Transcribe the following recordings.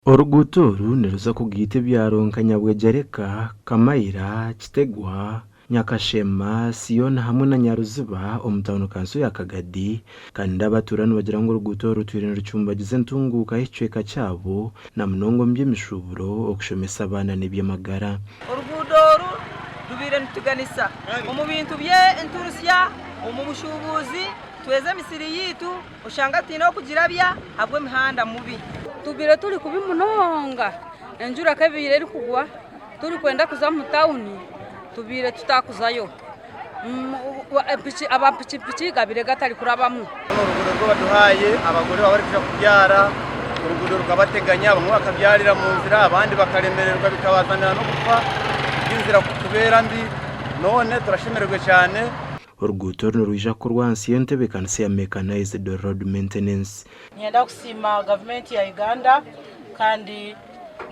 Oruguuto oru niruza kugiyita ebyaro nka Nyabwegereka, Kamayira, Kitegwa, Nyakashema, Siona hamwe na Nyaruziba omu tawuni kanso ya Kagadi, kandi abaturanyi bagira ngu oruguuto oru rutwire nirucumbagiza entunguuka y'ekicweka kyabo na munonga omu by'emishuburo okushomesa abaana n'eby'amagara. Oruguuto oru rubire nituganisa omu bintu by'enturusya omu bushubuzi tweze emisiri yitu oshanga tiine okugirabya habwe emihanda mubi. Tubire turi kubi munonga enjura kabire eri kugwa turi kwenda kuza mu tawuni tubire tutakuzayo abapikipiki gabire gatari kurabamu. Urugudo rwo baduhaye abagore bari kuja kubyara urugudo rukabateganya bamwe bakabyarira mu nzira abandi bakaremererwa bikabazanira no gupfa inzira kutubera mbi none turashemererwe cyane. Oruguuto nirwija kurwa hansi y'entebeekanisa ya mechanized road maintenance. Niyenda kusima government ya Uganda kandi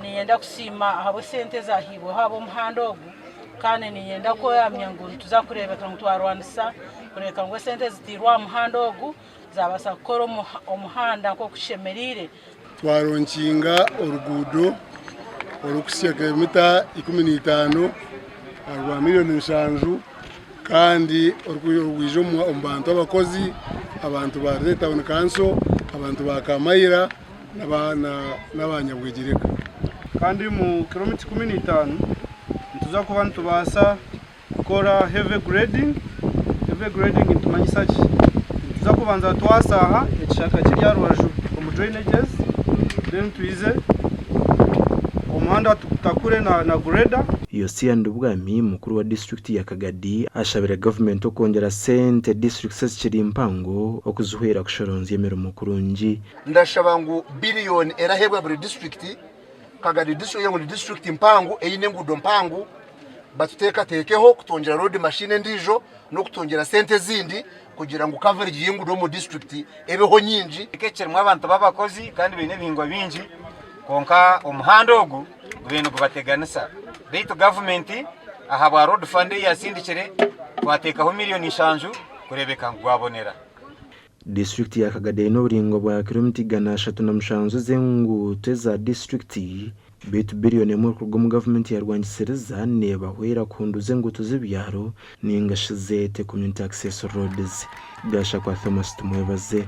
niyenda kusima habo sente zahibwe habo muhanda ogu kandi niyenda ko yamya ngo tuza kurebeka ngo twarwanisa kureka ngo sente zitirwa muhanda ogu zabasa gukora omuhanda nko kushemerire. Twaronkinga oruguudo orukusya kilomita 15 arwa miliyoni 5 kandi orwijo mu bantu abakozi abantu ba Town Council abantu ba Kamayira n'abanyabwegereka kandi mu kilomita 15 tuza kuba ntubasa gukora heavy grading ntumanyisa ki tuza kubanza twasaha ekishaka kiryarwaju mu drainages then tuize omuhanda tutakure na grader. Yosia Ndubwami mukuru wa district ya Kagadi ashabira government okongera sente district zikiri mpango okuzuhera kushoronza emirimo kurungi. Ndashaba ngo billion erahebwa buri district Kagadi district yangu district mpango eyine ngudo mpango batuteka tekeho kutongera road machine ndijo no kutongera sente zindi kugira ngo coverage y'ingudo mu district ebeho nyinji Ikekirwa abantu babakozi kandi bine bihingwa bingi konka omuhanda ogu ibintu kubateganisa beitu government ahaba road fund yasindikire twatekaho miliyoni 5 kurebeka ngwabonera. District ya Kagadi n'oburingo bwa kilomita 307 zenguuto za district beitu billion emwe kurwa mu government yarwangisiriza nebahwera kunduza enguuto z'ebyaro ningashize community access roads. Gasha kwa Thomas tumwebaze.